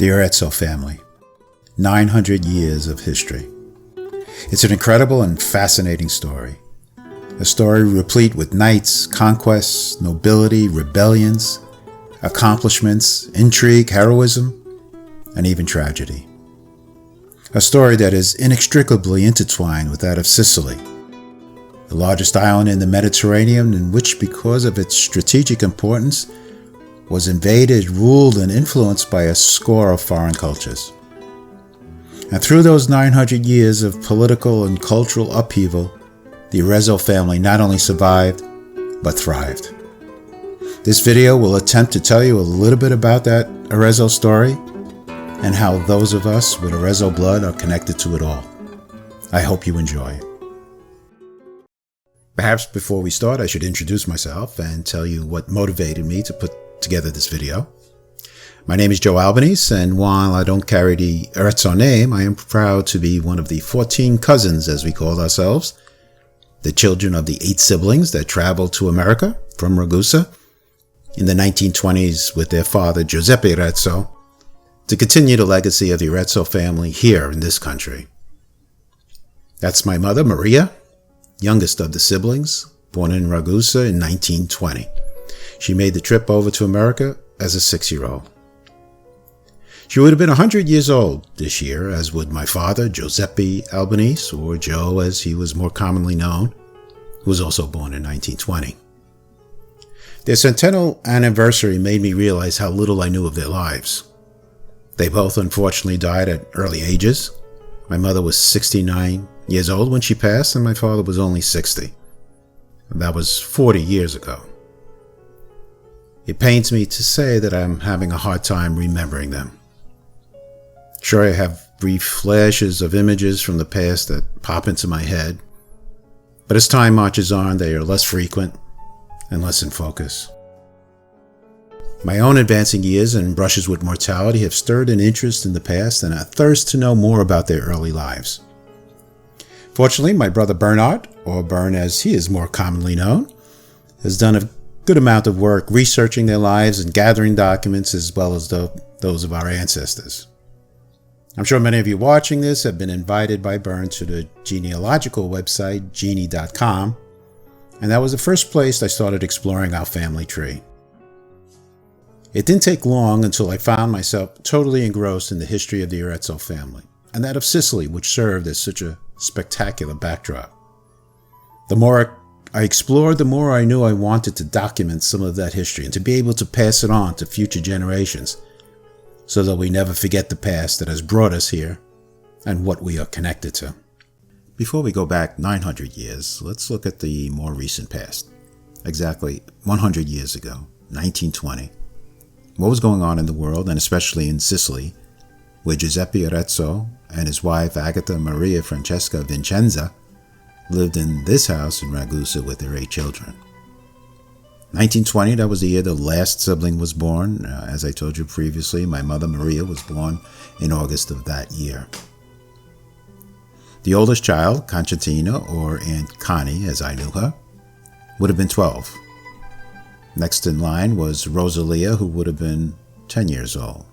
The Arezzo family. 900 years of history. It's an incredible and fascinating story. A story replete with knights, conquests, nobility, rebellions, accomplishments, intrigue, heroism, and even tragedy. A story that is inextricably intertwined with that of Sicily, the largest island in the Mediterranean, in which, because of its strategic importance, was invaded, ruled, and influenced by a score of foreign cultures. And through those 900 years of political and cultural upheaval, the Arezzo family not only survived, but thrived. This video will attempt to tell you a little bit about that Arezzo story and how those of us with Arezzo blood are connected to it all. I hope you enjoy. Perhaps before we start, I should introduce myself and tell you what motivated me to put together this video. My name is Joe Albanese, and while I don't carry the Arezzo name, I am proud to be one of the 14 cousins, as we call ourselves, the children of the 8 siblings that traveled to America from Ragusa in the 1920s with their father, Giuseppe Arezzo, to continue the legacy of the Arezzo family here in this country. That's my mother, Maria, youngest of the siblings, born in Ragusa in 1920. She made the trip over to America as a 6-year-old. She would have been 100 years old this year, as would my father, Giuseppe Albanese, or Joe as he was more commonly known, who was also born in 1920. Their centennial anniversary made me realize how little I knew of their lives. They both unfortunately died at early ages. My mother was 69 years old when she passed, and my father was only 60. That was 40 years ago. It pains me to say that I'm having a hard time remembering them. Sure, I have brief flashes of images from the past that pop into my head, but as time marches on, they are less frequent and less in focus. My own advancing years and brushes with mortality have stirred an interest in the past and a thirst to know more about their early lives. Fortunately, my brother Bernard, or Bern as he is more commonly known, has done a good amount of work researching their lives and gathering documents as well as those of our ancestors. I'm sure many of you watching this have been invited by Bern to the genealogical website genie.com, and that was the first place I started exploring our family tree. It didn't take long until I found myself totally engrossed in the history of the Arezzo family, and that of Sicily, which served as such a spectacular backdrop. The more I explored, the more I knew I wanted to document some of that history and to be able to pass it on to future generations so that we never forget the past that has brought us here and what we are connected to. Before we go back 900 years, let's look at the more recent past. Exactly 100 years ago, 1920. What was going on in the world, and especially in Sicily, where Giuseppe Arezzo and his wife Agata Maria Francesca Vincenza lived in this house in Ragusa with their 8 children. 1920, that was the year the last sibling was born. As I told you previously, my mother Maria was born in August of that year. The oldest child, Constantina, or Aunt Connie as I knew her, would have been 12. Next in line was Rosalia, who would have been 10 years old.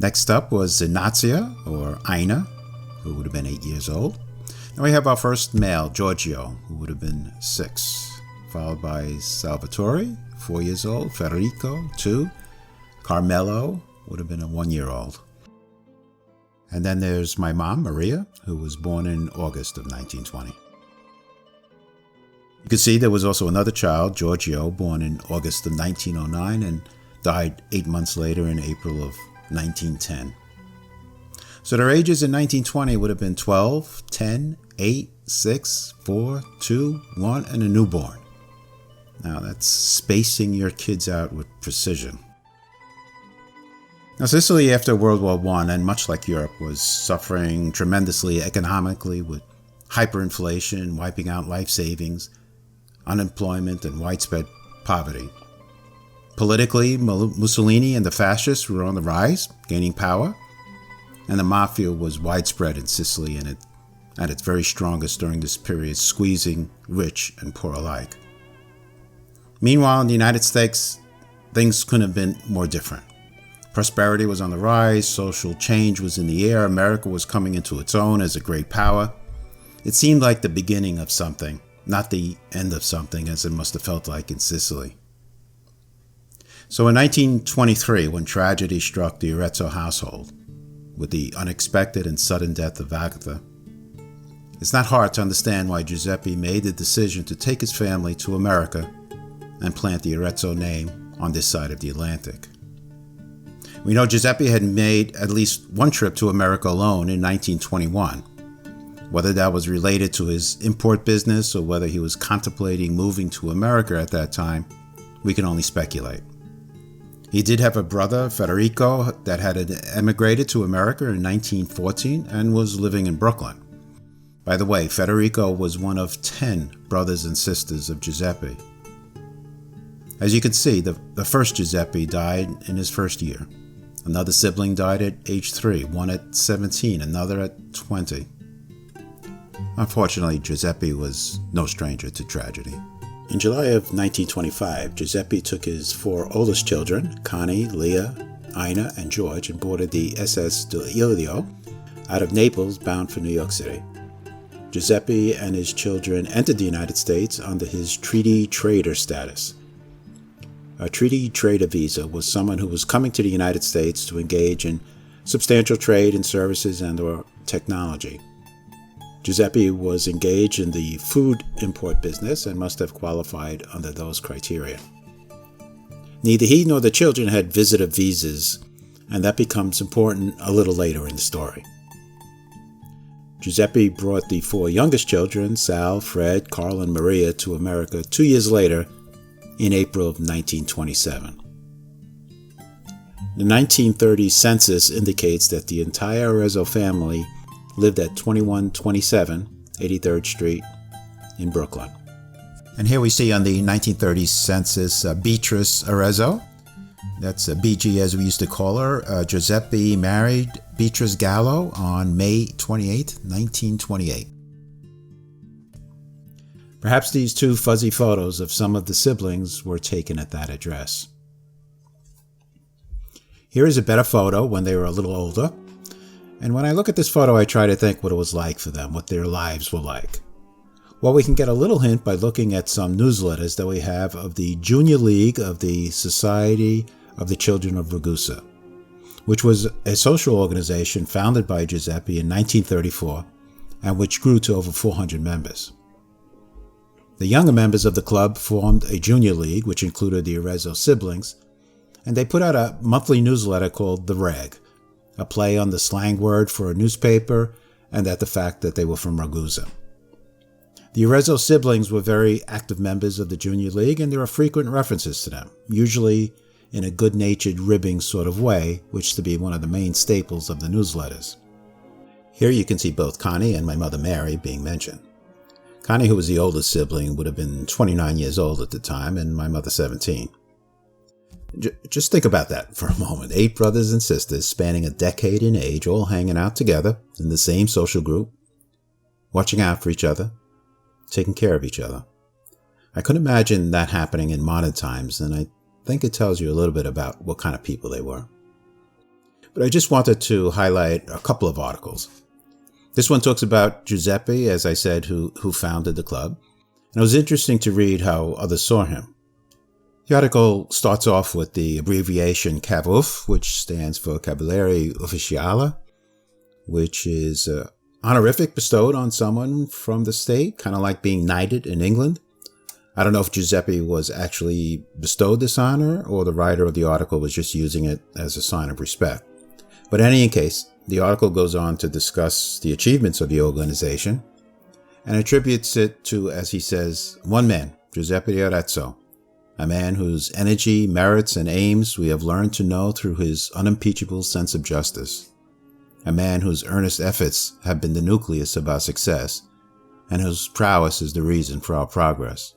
Next up was Ignazia, or Ina, who would have been 8 years old. Then we have our first male, Giorgio, who would have been 6, followed by Salvatore, 4 years old, Federico, 2, Carmelo would have been a 1-year-old. And then there's my mom, Maria, who was born in August of 1920. You can see there was also another child, Giorgio, born in August of 1909 and died 8 months later in April of 1910. So their ages in 1920 would have been 12, 10, 8, 6, 4, 2, 1, and a newborn. Now that's spacing your kids out with precision. Now Sicily after World War I, and much like Europe, was suffering tremendously economically with hyperinflation, wiping out life savings, unemployment, and widespread poverty. Politically, Mussolini and the fascists were on the rise, gaining power, and the mafia was widespread in Sicily and at its very strongest during this period, squeezing rich and poor alike. Meanwhile, in the United States, things couldn't have been more different. Prosperity was on the rise, social change was in the air, America was coming into its own as a great power. It seemed like the beginning of something, not the end of something, as it must have felt like in Sicily. So in 1923, when tragedy struck the Arezzo household, with the unexpected and sudden death of Agatha, it's not hard to understand why Giuseppe made the decision to take his family to America and plant the Arezzo name on this side of the Atlantic. We know Giuseppe had made at least one trip to America alone in 1921. Whether that was related to his import business or whether he was contemplating moving to America at that time, we can only speculate. He did have a brother, Federico, that had emigrated to America in 1914 and was living in Brooklyn. By the way, Federico was one of 10 brothers and sisters of Giuseppe. As you can see, the first Giuseppe died in his first year. Another sibling died at age 3, one at 17, another at 20. Unfortunately, Giuseppe was no stranger to tragedy. In July of 1925, Giuseppe took his 4 oldest children, Connie, Leah, Ina, and George, and boarded the SS Duilio out of Naples, bound for New York City. Giuseppe and his children entered the United States under his treaty trader status. A treaty trader visa was someone who was coming to the United States to engage in substantial trade in services and/or technology. Giuseppe was engaged in the food import business and must have qualified under those criteria. Neither he nor the children had visitor visas, and that becomes important a little later in the story. Giuseppe brought the 4 youngest children, Sal, Fred, Carl, and Maria, to America 2 years later, in April of 1927. The 1930 census indicates that the entire Arezzo family lived at 2127 83rd Street in Brooklyn. And here we see on the 1930 census Beatrice Arezzo. That's BG as we used to call her. Giuseppe married Beatrice Gallo on May 28, 1928. Perhaps these 2 fuzzy photos of some of the siblings were taken at that address. Here is a better photo when they were a little older. And when I look at this photo, I try to think what it was like for them, what their lives were like. Well, we can get a little hint by looking at some newsletters that we have of the Junior League of the Society of the Children of Ragusa, which was a social organization founded by Giuseppe in 1934 and which grew to over 400 members. The younger members of the club formed a junior league, which included the Arezzo siblings, and they put out a monthly newsletter called The Rag, a play on the slang word for a newspaper and the fact that they were from Ragusa. The Arezzo siblings were very active members of the junior league, and there are frequent references to them, usually in a good-natured ribbing sort of way, which to be one of the main staples of the newsletters. Here you can see both Connie and my mother Mary being mentioned. Connie, who was the oldest sibling, would have been 29 years old at the time, and my mother 17. Just think about that for a moment. 8 brothers and sisters spanning a decade in age, all hanging out together in the same social group, watching out for each other, taking care of each other. I couldn't imagine that happening in modern times, and I think it tells you a little bit about what kind of people they were. But I just wanted to highlight a couple of articles. This one talks about Giuseppe, as I said, who founded the club, and it was interesting to read how others saw him. The article starts off with the abbreviation CAVUF, which stands for Cavaliere Ufficiale, which is honorific bestowed on someone from the state, kind of like being knighted in England. I don't know if Giuseppe was actually bestowed this honor or the writer of the article was just using it as a sign of respect. But in any case, the article goes on to discuss the achievements of the organization and attributes it to, as he says, one man, Giuseppe Arezzo, a man whose energy, merits, and aims we have learned to know through his unimpeachable sense of justice, a man whose earnest efforts have been the nucleus of our success, and whose prowess is the reason for our progress.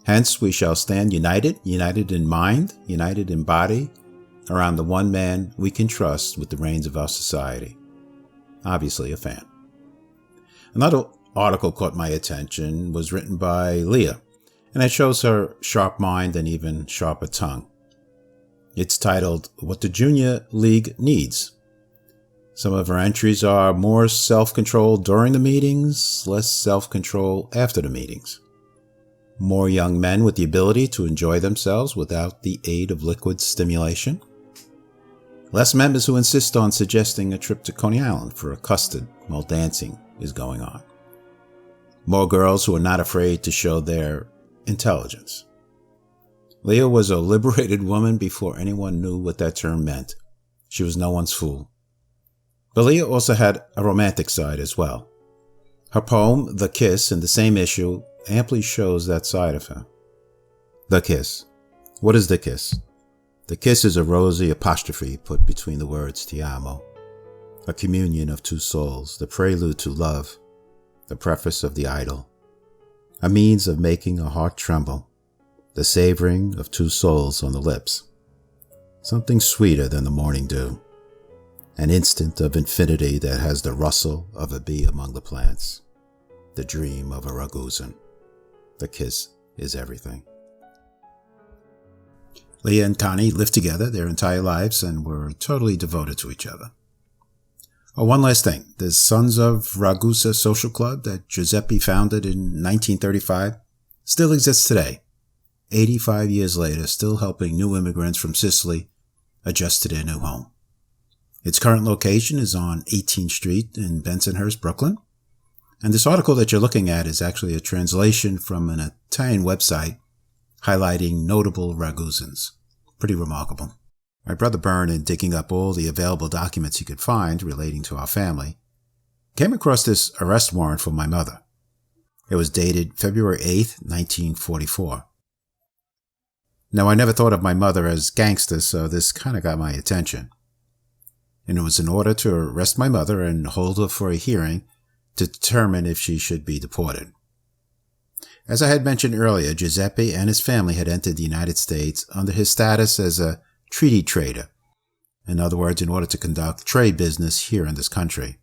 Hence, we shall stand united in mind, united in body, around the one man we can trust with the reins of our society. Obviously a fan. Another article caught my attention was written by Leah, and it shows her sharp mind and even sharper tongue. It's titled, What the Junior League Needs. Some of her entries are more self-control during the meetings, less self-control after the meetings. More young men with the ability to enjoy themselves without the aid of liquid stimulation. Less members who insist on suggesting a trip to Coney Island for a custard while dancing is going on. More girls who are not afraid to show their intelligence. Leah was a liberated woman before anyone knew what that term meant. She was no one's fool. But Leah also had a romantic side as well. Her poem, The Kiss, in the same issue, amply shows that side of her. The kiss. What is the kiss? The kiss is a rosy apostrophe put between the words Ti amo. A communion of two souls, the prelude to love, the preface of the idyll. A means of making a heart tremble, the savoring of two souls on the lips. Something sweeter than the morning dew. An instant of infinity that has the rustle of a bee among the plants. The dream of a Ragusan. The kiss is everything. Leah and Connie lived together their entire lives and were totally devoted to each other. Oh, one last thing. The Sons of Ragusa social club that Giuseppe founded in 1935 still exists today, 85 years later, still helping new immigrants from Sicily adjust to their new home. Its current location is on 18th Street in Bensonhurst, Brooklyn. And this article that you're looking at is actually a translation from an Italian website highlighting notable Ragusans. Pretty remarkable. My brother Byrne, in digging up all the available documents he could find relating to our family, came across this arrest warrant for my mother. It was dated February 8th, 1944. Now, I never thought of my mother as gangster, so this kind of got my attention. And it was in order to arrest my mother and hold her for a hearing to determine if she should be deported. As I had mentioned earlier, Giuseppe and his family had entered the United States under his status as a treaty trader. In other words, in order to conduct trade business here in this country.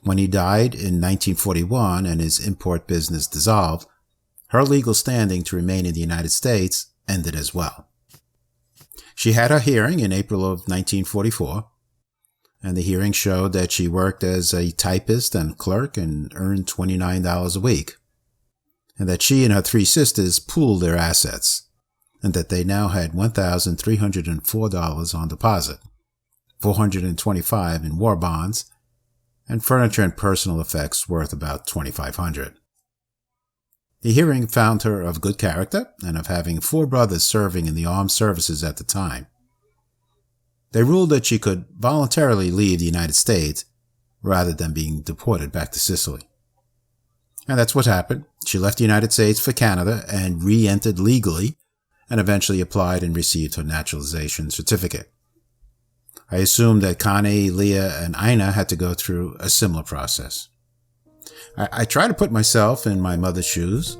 When he died in 1941 and his import business dissolved, her legal standing to remain in the United States ended as well. She had her hearing in April of 1944. And the hearing showed that she worked as a typist and clerk and earned $29 a week, and that she and her three sisters pooled their assets, and that they now had $1,304 on deposit, $425 in war bonds, and furniture and personal effects worth about $2,500. The hearing found her of good character and of having 4 brothers serving in the armed services at the time. They ruled that she could voluntarily leave the United States rather than being deported back to Sicily. And that's what happened. She left the United States for Canada and re-entered legally and eventually applied and received her naturalization certificate. I assume that Connie, Leah, and Ina had to go through a similar process. I try to put myself in my mother's shoes.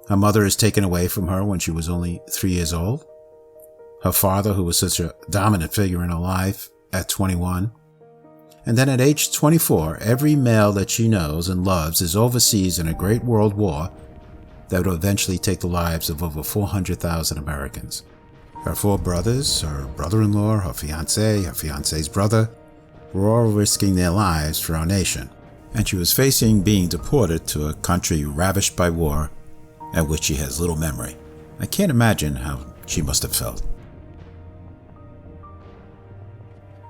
Her mother is taken away from her when she was only 3 years old. Her father, who was such a dominant figure in her life, at 21. And then at age 24, every male that she knows and loves is overseas in a great world war that would eventually take the lives of over 400,000 Americans. Her 4 brothers, her brother-in-law, her fiancé's brother, were all risking their lives for our nation. And she was facing being deported to a country ravished by war at which she has little memory. I can't imagine how she must have felt.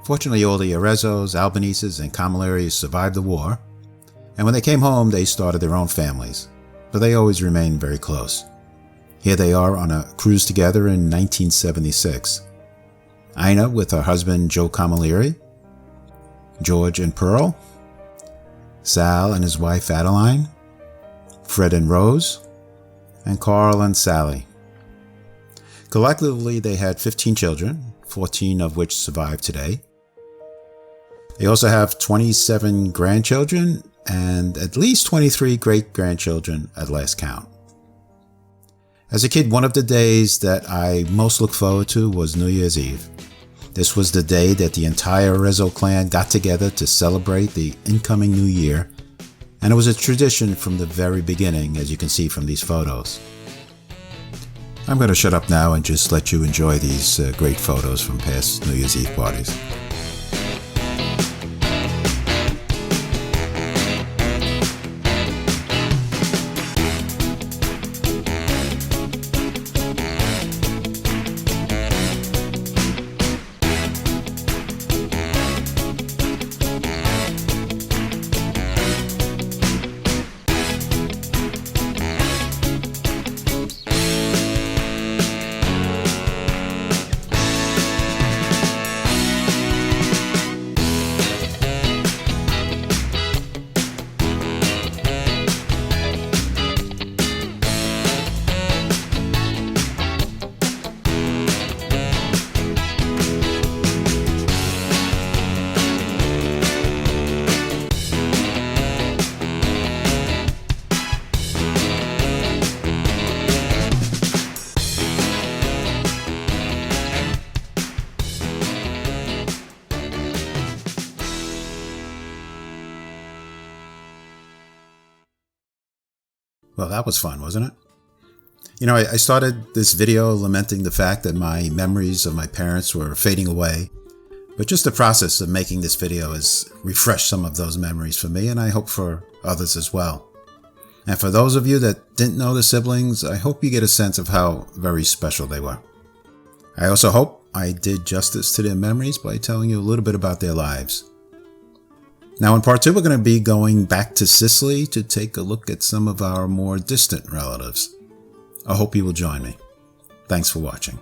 Fortunately, all the Arezzos, Albaneses, and Camilleris survived the war, and when they came home, they started their own families, but they always remained very close. Here they are on a cruise together in 1976. Ina with her husband Joe Camilleri, George and Pearl, Sal and his wife Adeline, Fred and Rose, and Carl and Sally. Collectively, they had 15 children, 14 of which survive today. They also have 27 grandchildren and at least 23 great-grandchildren at last count. As a kid, one of the days that I most looked forward to was New Year's Eve. This was the day that the entire Arezzo clan got together to celebrate the incoming new year, and it was a tradition from the very beginning, as you can see from these photos. I'm going to shut up now and just let you enjoy these great photos from past New Year's Eve parties. Well, that was fun, wasn't it? You know, I started this video lamenting the fact that my memories of my parents were fading away, but just the process of making this video has refreshed some of those memories for me, and I hope for others as well. And for those of you that didn't know the siblings, I hope you get a sense of how very special they were. I also hope I did justice to their memories by telling you a little bit about their lives. Now in part 2, we're going to be going back to Sicily to take a look at some of our more distant relatives. I hope you will join me. Thanks for watching.